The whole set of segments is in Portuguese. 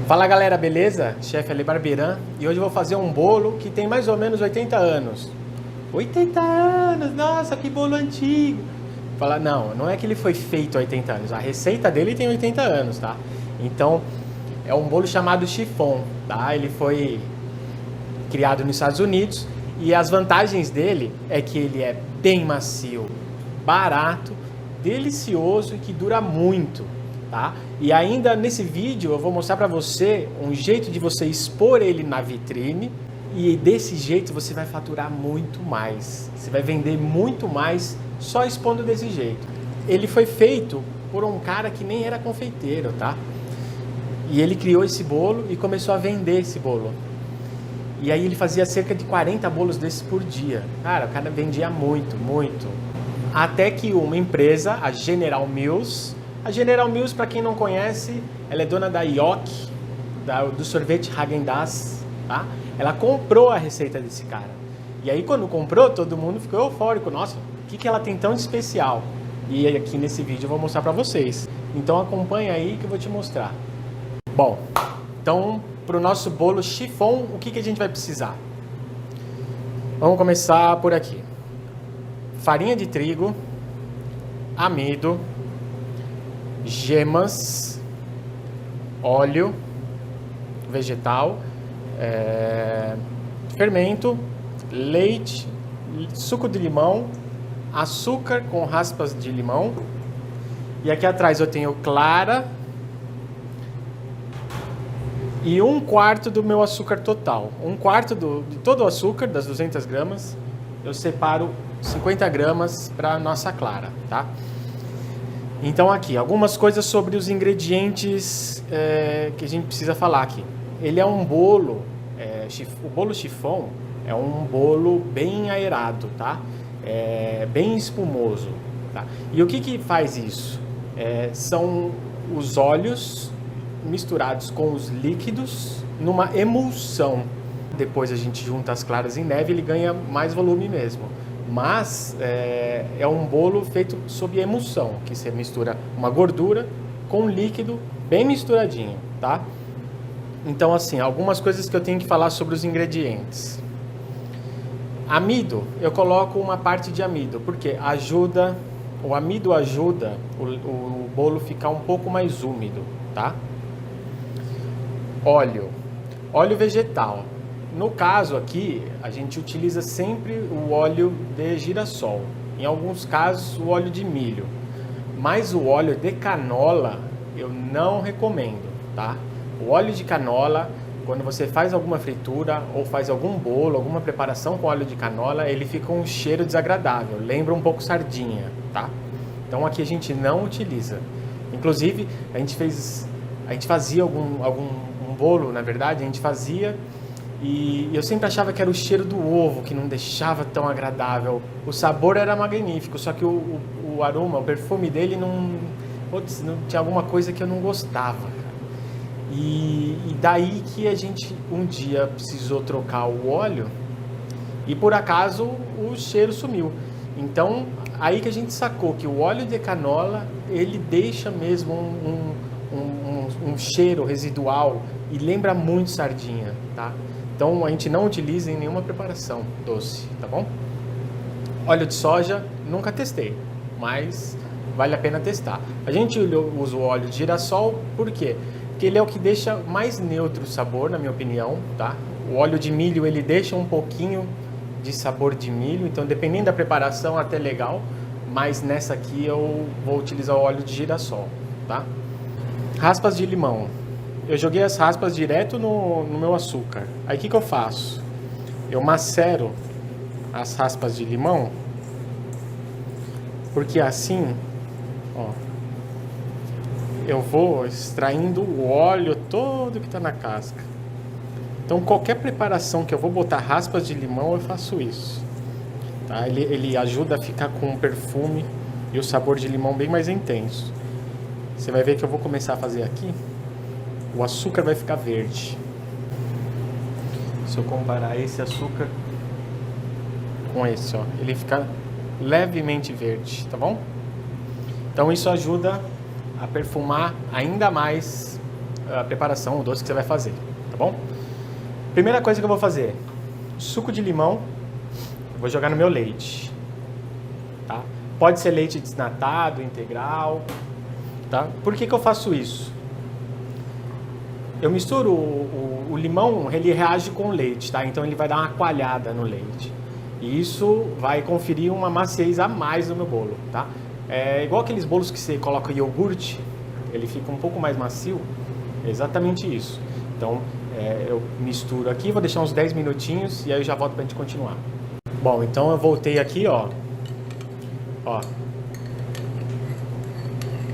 Fala galera, beleza? Chefe Ali Barberan e hoje eu vou fazer um bolo que tem mais ou menos 80 anos. 80 anos, nossa, que bolo antigo! Fala, não é que ele foi feito há 80 anos, a receita dele tem 80 anos, tá? Então, é um bolo chamado chiffon, tá? Ele foi criado nos Estados Unidos e as vantagens dele é que ele é bem macio, barato, delicioso e que dura muito. Tá? E ainda nesse vídeo eu vou mostrar para você um jeito de você expor ele na vitrine e desse jeito você vai faturar muito mais. Você vai vender muito mais só expondo desse jeito. Ele foi feito por um cara que nem era confeiteiro, tá? E ele criou esse bolo e começou a vender esse bolo. E aí ele fazia cerca de 40 bolos desses por dia. Cara, o cara vendia muito, muito. Até que uma empresa, a General Mills, para quem não conhece, ela é dona da Yoki, do sorvete Häagen-Dazs, tá? Ela comprou a receita desse cara. E aí quando comprou, todo mundo ficou eufórico. Nossa, o que ela tem tão de especial? E aqui nesse vídeo eu vou mostrar para vocês. Então acompanha aí que eu vou te mostrar. Bom, então para o nosso bolo chiffon, o que a gente vai precisar? Vamos começar por aqui. Farinha de trigo, amido, gemas, óleo vegetal, fermento, leite, suco de limão, açúcar com raspas de limão. E aqui atrás eu tenho clara e 1/4 do meu açúcar total. 1/4 de todo o açúcar, das 200 gramas, eu separo 50 gramas para nossa clara, tá? Então aqui, algumas coisas sobre os ingredientes que a gente precisa falar aqui. Ele é um bolo, o bolo chiffon é um bolo bem aerado, tá? Bem espumoso, tá? E o que faz isso? São os óleos misturados com os líquidos numa emulsão. Depois a gente junta as claras em neve e ele ganha mais volume mesmo. Mas é um bolo feito sob emulsão, que você mistura uma gordura com líquido bem misturadinho, tá? Então, assim, algumas coisas que eu tenho que falar sobre os ingredientes. Amido, eu coloco uma parte de amido, porque o amido ajuda o bolo ficar um pouco mais úmido, tá? Óleo vegetal. No caso aqui, a gente utiliza sempre o óleo de girassol. Em alguns casos, o óleo de milho. Mas o óleo de canola eu não recomendo, tá? O óleo de canola, quando você faz alguma fritura ou faz algum bolo, alguma preparação com óleo de canola, ele fica um cheiro desagradável, lembra um pouco sardinha, tá? Então aqui a gente não utiliza. Inclusive, a gente fazia um bolo, na verdade, a gente fazia. E eu sempre achava que era o cheiro do ovo que não deixava tão agradável. O sabor era magnífico, só que o aroma, o perfume dele não tinha alguma coisa que eu não gostava. E daí que a gente um dia precisou trocar o óleo e por acaso o cheiro sumiu. Então aí que a gente sacou que o óleo de canola ele deixa mesmo um cheiro residual e lembra muito sardinha, tá? Então a gente não utiliza em nenhuma preparação doce, tá bom? Óleo de soja, nunca testei, mas vale a pena testar. A gente usa o óleo de girassol, por quê? Porque ele é o que deixa mais neutro o sabor, na minha opinião, tá? O óleo de milho, ele deixa um pouquinho de sabor de milho, então dependendo da preparação até legal, mas nessa aqui eu vou utilizar o óleo de girassol, tá? Raspas de limão. Eu joguei as raspas direto no meu açúcar. Aí o que eu faço? Eu macero as raspas de limão, porque assim, ó, eu vou extraindo o óleo todo que está na casca. Então qualquer preparação que eu vou botar raspas de limão, eu faço isso, tá? Ele ajuda a ficar com o perfume e o sabor de limão bem mais intenso. Você vai ver que eu vou começar a fazer aqui. O açúcar vai ficar verde. Se eu comparar esse açúcar com esse, ó, ele fica levemente verde, tá bom? Então isso ajuda a perfumar ainda mais a preparação, o doce que você vai fazer, tá bom? Primeira coisa que eu vou fazer, suco de limão, eu vou jogar no meu leite, tá? Pode ser leite desnatado, integral, tá? Por que eu faço isso? Eu misturo o limão, ele reage com o leite, tá? Então ele vai dar uma coalhada no leite. E isso vai conferir uma maciez a mais no meu bolo, tá? É igual aqueles bolos que você coloca iogurte, ele fica um pouco mais macio, é exatamente isso. Então eu misturo aqui, vou deixar uns 10 minutinhos e aí eu já volto pra gente continuar. Bom, então eu voltei aqui, ó. Ó.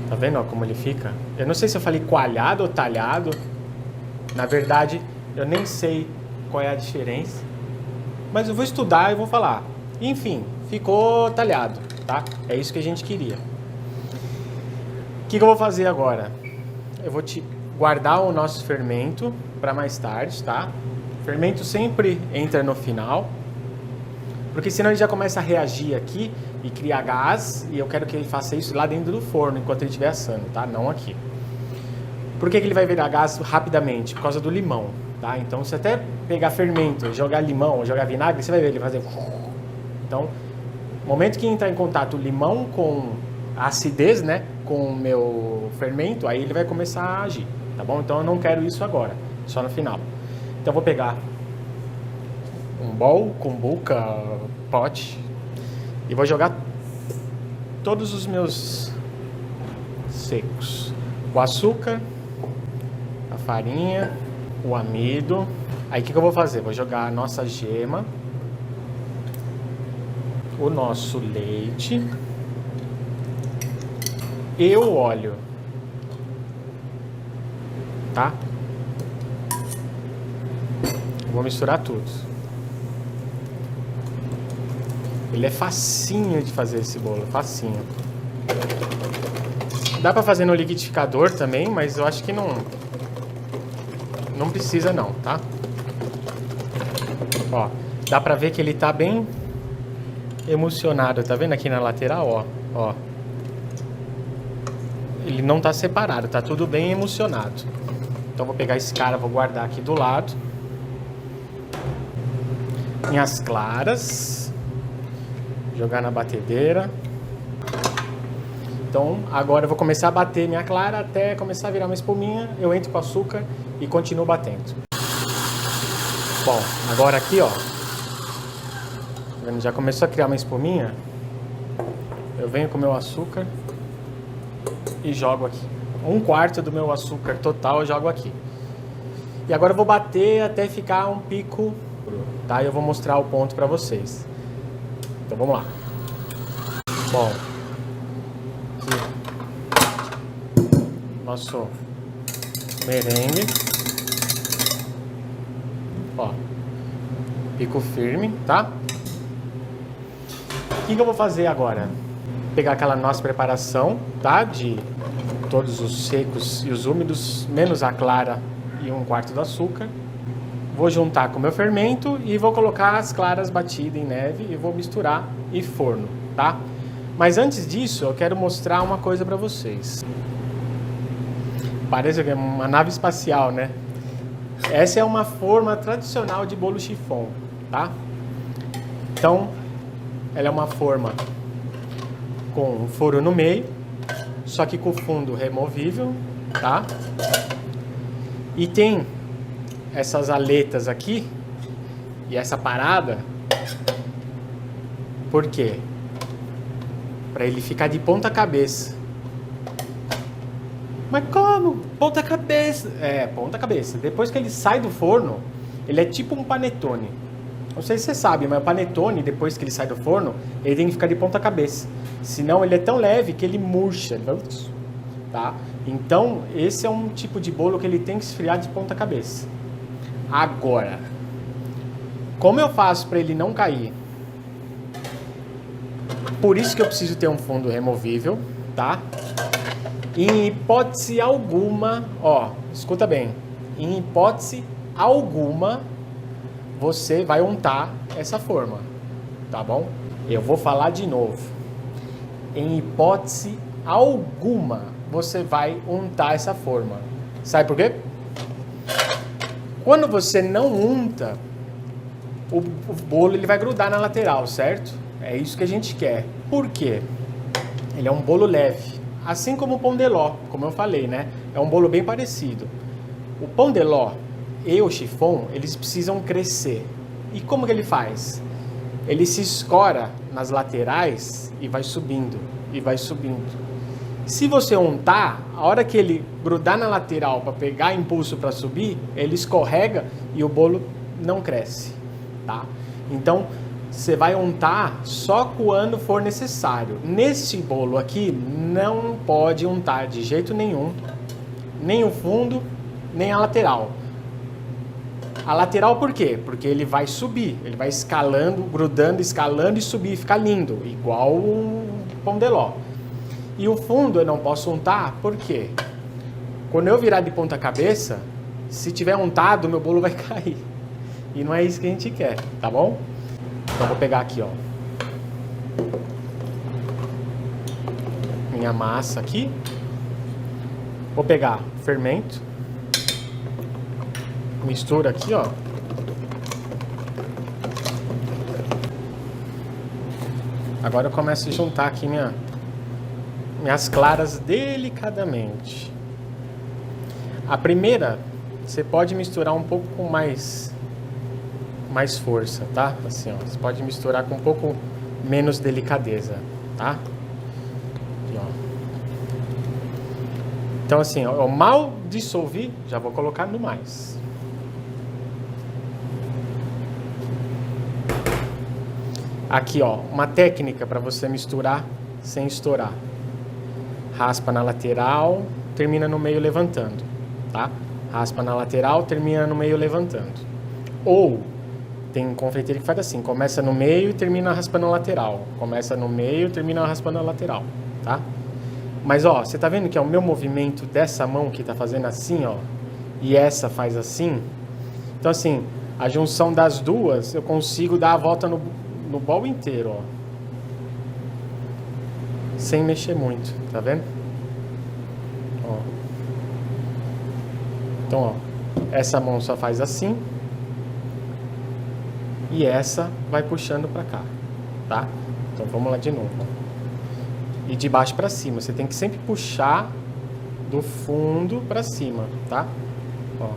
Tá vendo, ó, como ele fica? Eu não sei se eu falei coalhado ou talhado. Na verdade, eu nem sei qual é a diferença. Mas eu vou estudar e vou falar. Enfim, ficou talhado, tá? É isso que a gente queria. O que eu vou fazer agora? Eu vou guardar o nosso fermento para mais tarde, tá? O fermento sempre entra no final, porque senão ele já começa a reagir aqui e criar gás, e eu quero que ele faça isso lá dentro do forno, enquanto ele estiver assando, tá? Não aqui. Por que ele vai virar gás rapidamente? Por causa do limão, tá? Então, se até pegar fermento, jogar limão, jogar vinagre, você vai ver ele fazer... Então, no momento que entrar em contato o limão com a acidez, né? Com o meu fermento, aí ele vai começar a agir, tá bom? Então, eu não quero isso agora, só no final. Então, eu vou pegar um bowl, cumbuca, pote, e vou jogar todos os meus secos. O açúcar, a farinha, o amido. Aí o que eu vou fazer? Vou jogar a nossa gema, o nosso leite e o óleo, tá? Vou misturar tudo. Ele é facinho de fazer esse bolo, facinho. Dá pra fazer no liquidificador também, mas eu acho que não precisa não, tá? Ó, dá pra ver que ele tá bem emulsionado, tá vendo aqui na lateral, ó, ó. Ele não tá separado, tá tudo bem emulsionado. Então vou pegar esse cara, vou guardar aqui do lado. Minhas claras, jogar na batedeira. Então agora eu vou começar a bater minha clara até começar a virar uma espuminha. Eu entro com açúcar e continuo batendo. Bom, agora aqui, ó, já começou a criar uma espuminha. Eu venho com o meu açúcar e jogo aqui. 1/4 do meu açúcar total eu jogo aqui. E agora eu vou bater até ficar um pico, tá? E eu vou mostrar o ponto pra vocês. Então vamos lá. Bom, aqui nosso merengue. Ó, pico firme, tá? O que eu vou fazer agora? Pegar aquela nossa preparação, tá? De todos os secos e os úmidos, menos a clara e 1/4 do açúcar. Vou juntar com o meu fermento e vou colocar as claras batidas em neve e vou misturar e forno, tá? Mas antes disso, eu quero mostrar uma coisa pra vocês. Parece que é uma nave espacial, né? Essa é uma forma tradicional de bolo chiffon, tá? Então, ela é uma forma com um furo no meio, só que com fundo removível, tá? E tem essas aletas aqui e essa parada. Por quê? Para ele ficar de ponta cabeça. Mas como? Ponta cabeça. É, ponta cabeça. Depois que ele sai do forno, ele é tipo um panetone. Não sei se você sabe, mas o panetone, depois que ele sai do forno, ele tem que ficar de ponta cabeça. Senão ele é tão leve que ele murcha. Ele vai... Tá? Então, esse é um tipo de bolo que ele tem que esfriar de ponta cabeça. Agora, como eu faço para ele não cair? Por isso que eu preciso ter um fundo removível, tá? Em hipótese alguma, ó, escuta bem. Em hipótese alguma, você vai untar essa forma, tá bom? Eu vou falar de novo. Em hipótese alguma, você vai untar essa forma. Sabe por quê? Quando você não unta, o bolo ele vai grudar na lateral, certo? É isso que a gente quer. Por quê? Ele é um bolo leve, assim como o pão de ló, como eu falei, né? É um bolo bem parecido. O pão de ló e o chiffon, eles precisam crescer. E como que ele faz? Ele se escora nas laterais e vai subindo, e vai subindo. Se você untar, a hora que ele grudar na lateral para pegar impulso para subir, ele escorrega e o bolo não cresce, tá? Então, você vai untar só quando for necessário. Nesse bolo aqui, não pode untar de jeito nenhum, nem o fundo, nem a lateral. A lateral por quê? Porque ele vai subir, ele vai escalando, grudando, escalando e subir e ficar lindo, igual um pão de ló. E o fundo eu não posso untar, por quê? Quando eu virar de ponta cabeça, se tiver untado, meu bolo vai cair. E não é isso que a gente quer, tá bom? Então vou pegar aqui, ó, minha massa aqui. Vou pegar fermento. Mistura aqui, ó. Agora eu começo a juntar aqui minhas claras delicadamente. A primeira, você pode misturar um pouco com mais força, tá? Assim, ó, você pode misturar com um pouco menos delicadeza, tá? Aqui, ó. Então assim, ó, eu mal dissolvi, já vou colocar no mais. Aqui, ó, uma técnica para você misturar sem estourar. Raspa na lateral, termina no meio levantando, tá? Raspa na lateral, termina no meio levantando. Ou tem confeiteiro que faz assim, começa no meio e termina raspando a lateral. Começa no meio e termina raspando a lateral, tá? Mas ó, você tá vendo que é o meu movimento dessa mão que tá fazendo assim, ó, e essa faz assim? Então assim, a junção das duas, eu consigo dar a volta no bol inteiro, ó. Sem mexer muito, tá vendo? Ó. Então, ó, essa mão só faz assim e essa vai puxando pra cá, tá? Então vamos lá de novo, ó. E de baixo pra cima, você tem que sempre puxar do fundo pra cima, tá? Ó.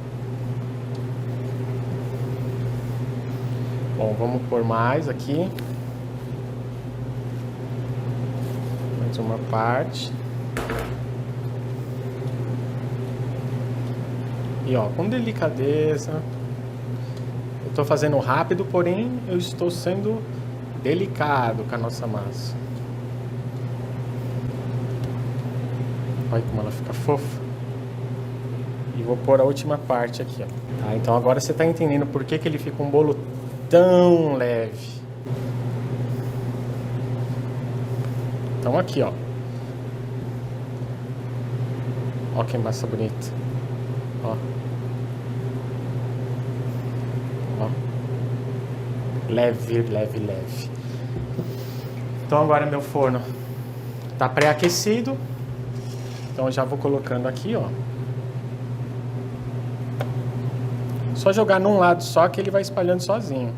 Bom, vamos pôr mais aqui. Uma parte e ó, com delicadeza. Eu tô fazendo rápido, porém eu estou sendo delicado com a nossa massa. Olha como ela fica fofa. E vou pôr a última parte aqui, ó. Tá, então agora você tá entendendo por que ele fica um bolo tão leve. Então aqui, ó. Ó que massa bonita. Ó. Ó. Leve, leve, leve. Então agora meu forno tá pré-aquecido. Então eu já vou colocando aqui, ó. Só jogar num lado só que ele vai espalhando sozinho.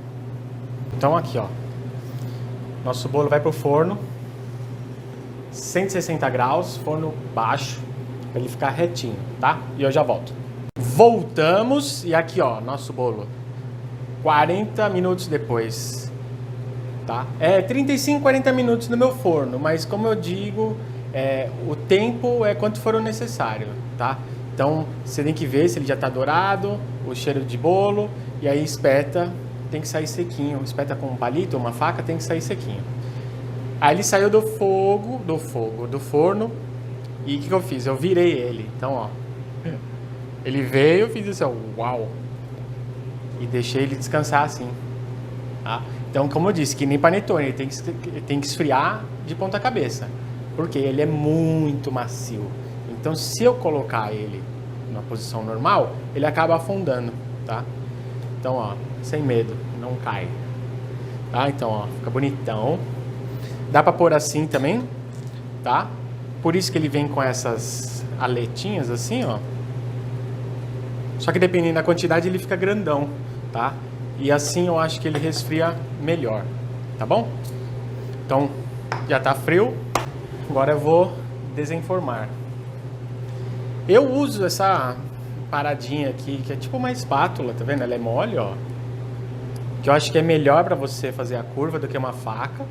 Então aqui, ó. Nosso bolo vai pro forno. 160 graus, forno baixo, para ele ficar retinho, tá? E eu já volto. Voltamos e aqui, ó, nosso bolo. 40 minutos depois, tá? 35, 40 minutos no meu forno, mas como eu digo, o tempo é quanto for necessário, tá? Então, você tem que ver se ele já tá dourado, o cheiro de bolo, e aí espeta, tem que sair sequinho. Espeta com um palito, uma faca, tem que sair sequinho. Aí ele saiu do forno, e o que eu fiz? Eu virei ele. Então, ó, ele veio, eu fiz assim, ó, uau, e deixei ele descansar assim, tá? Então, como eu disse, que nem panetone, ele tem que esfriar de ponta cabeça, porque ele é muito macio. Então, se eu colocar ele na posição normal, ele acaba afundando, tá? Então, ó, sem medo, não cai, tá? Então, ó, fica bonitão. Dá pra pôr assim também, tá? Por isso que ele vem com essas aletinhas assim, ó. Só que dependendo da quantidade ele fica grandão, tá? E assim eu acho que ele resfria melhor, tá bom? Então já tá frio, agora eu vou desenformar. Eu uso essa paradinha aqui, que é tipo uma espátula, tá vendo? Ela é mole, ó. Que eu acho que é melhor para você fazer a curva do que uma faca.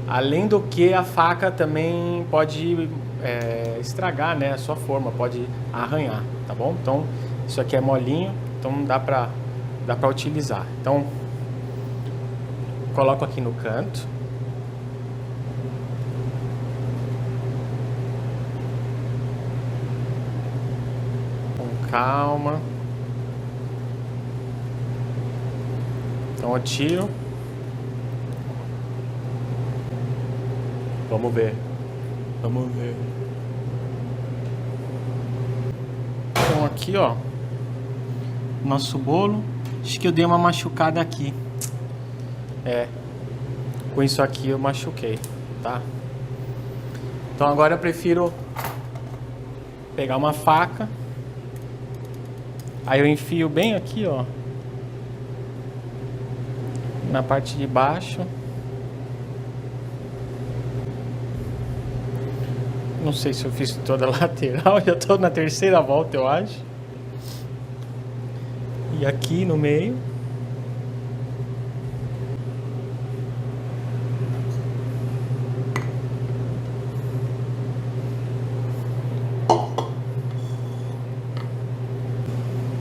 Além do que a faca também pode estragar, né, a sua forma, pode arranhar, tá bom? Então isso aqui é molinho, então dá pra utilizar. Então coloco aqui no canto. Com calma. Então eu tiro. Vamos ver. Vamos ver. Então aqui, ó, nosso bolo. Acho que eu dei uma machucada aqui. Com isso aqui eu machuquei, tá? Então agora eu prefiro pegar uma faca. Aí eu enfio bem aqui, ó, na parte de baixo. Não sei se eu fiz toda a lateral, já tô na terceira volta, eu acho. E aqui no meio.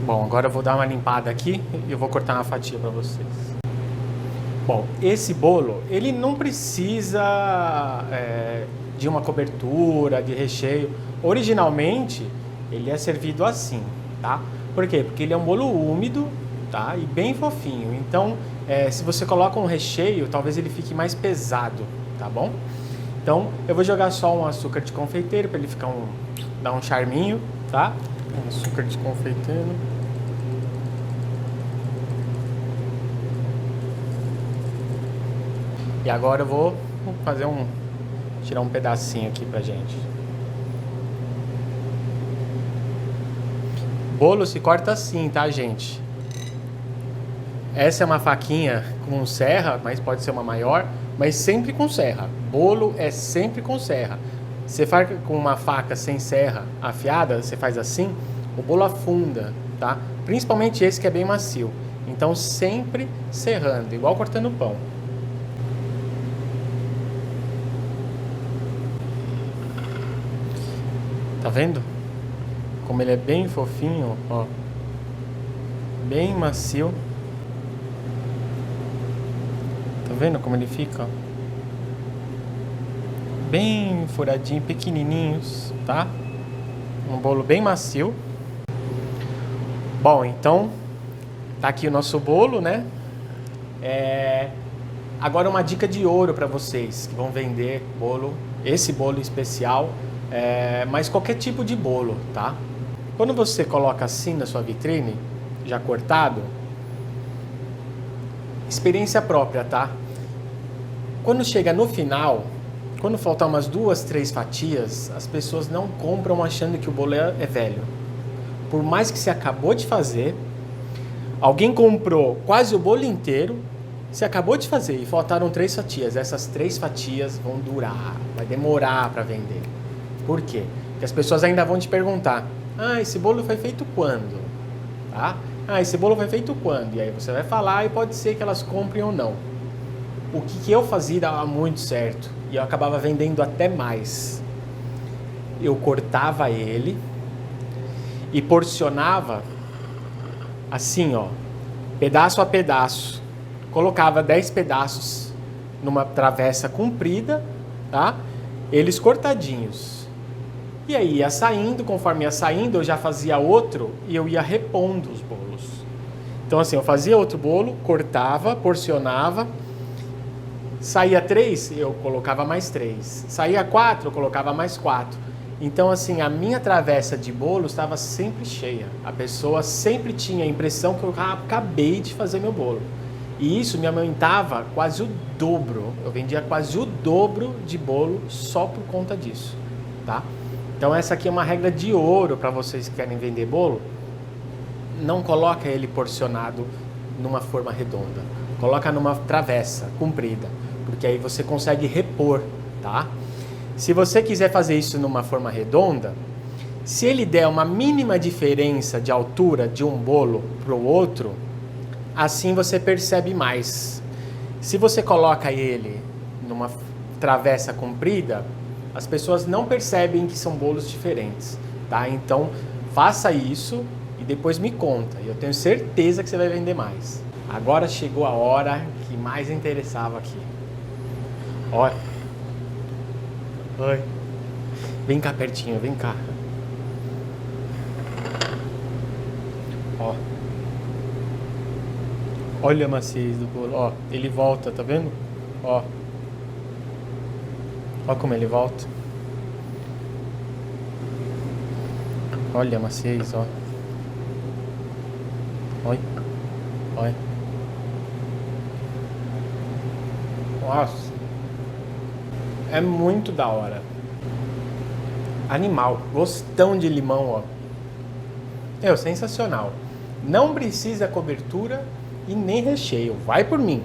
Bom, agora eu vou dar uma limpada aqui e eu vou cortar uma fatia para vocês. Bom, esse bolo, ele não precisa de uma cobertura, de recheio. Originalmente, ele é servido assim, tá? Por quê? Porque ele é um bolo úmido, tá? E bem fofinho. Então, se você coloca um recheio, talvez ele fique mais pesado, tá bom? Então, eu vou jogar só um açúcar de confeiteiro para ele ficar dar um charminho, tá? Um açúcar de confeiteiro. E agora eu vou fazer tirar um pedacinho aqui pra gente. Bolo se corta assim, tá, gente? Essa é uma faquinha com serra, mas pode ser uma maior, mas sempre com serra. Bolo é sempre com serra. Você faz com uma faca sem serra afiada, você faz assim, o bolo afunda, tá? Principalmente esse que é bem macio. Então sempre serrando, igual cortando pão. Tá vendo? Como ele é bem fofinho, ó. Bem macio. Tá vendo como ele fica? Bem furadinho, pequenininhos, tá? Um bolo bem macio. Bom, então tá aqui o nosso bolo, né? Agora uma dica de ouro para vocês que vão vender bolo, esse bolo especial. Mas qualquer tipo de bolo, tá? Quando você coloca assim na sua vitrine, já cortado, experiência própria, tá? Quando chega no final, quando faltar umas 2, 3 fatias, as pessoas não compram achando que o bolo é velho. Por mais que você acabou de fazer, alguém comprou quase o bolo inteiro, você acabou de fazer e faltaram 3 fatias. Essas 3 fatias vão durar, vai demorar para vender. Por quê? Porque as pessoas ainda vão te perguntar: ah, esse bolo foi feito quando? Tá? Ah, esse bolo foi feito quando? E aí você vai falar e pode ser que elas comprem ou não. O que eu fazia dava muito certo e eu acabava vendendo até mais. Eu cortava ele e porcionava assim, ó, pedaço a pedaço. Colocava 10 pedaços numa travessa comprida, tá? Eles cortadinhos. E aí ia saindo, conforme ia saindo, eu já fazia outro e eu ia repondo os bolos. Então assim, eu fazia outro bolo, cortava, porcionava, saía 3, eu colocava mais 3. Saía 4, eu colocava mais 4. Então assim, a minha travessa de bolo estava sempre cheia. A pessoa sempre tinha a impressão que eu acabei de fazer meu bolo. E isso me aumentava quase o dobro. Eu vendia quase o dobro de bolo só por conta disso, tá? Então essa aqui é uma regra de ouro para vocês que querem vender bolo. não coloca ele porcionado numa forma redonda. Coloca numa travessa comprida, porque aí você consegue repor, tá? Se você quiser fazer isso numa forma redonda, se ele der uma mínima diferença de altura de um bolo para o outro, assim você percebe mais. Se você coloca ele numa travessa comprida, as pessoas não percebem que são bolos diferentes, tá? Então, faça isso e depois me conta. Eu tenho certeza que você vai vender mais. Agora chegou a hora que mais interessava aqui. Olha. Oi. Vem cá pertinho, vem cá. Ó. Olha a maciez do bolo, ó. Ele volta, tá vendo? Ó. Ó como ele volta. Olha a maciez, ó. Olha. Olha. Nossa. É muito da hora. Animal. Gostão de limão, ó. Sensacional. Não precisa cobertura e nem recheio. Vai por mim.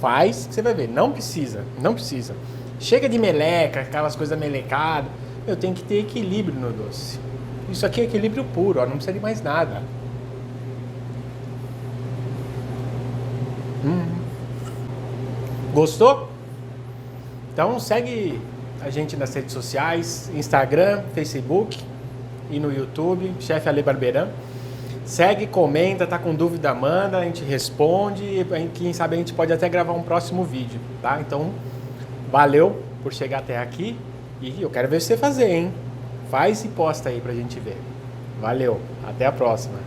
Faz que você vai ver. Não precisa. Não precisa. Chega de meleca, aquelas coisas melecadas. Tem que ter equilíbrio no doce. Isso aqui é equilíbrio puro, ó. Não precisa de mais nada. Gostou? Então segue a gente nas redes sociais, Instagram, Facebook e no YouTube, Chefe Ale Barberan. Segue, comenta, tá com dúvida, manda, a gente responde e quem sabe a gente pode até gravar um próximo vídeo, tá? Então, valeu por chegar até aqui e eu quero ver você fazer, hein? Faz e posta aí pra gente ver. Valeu, até a próxima.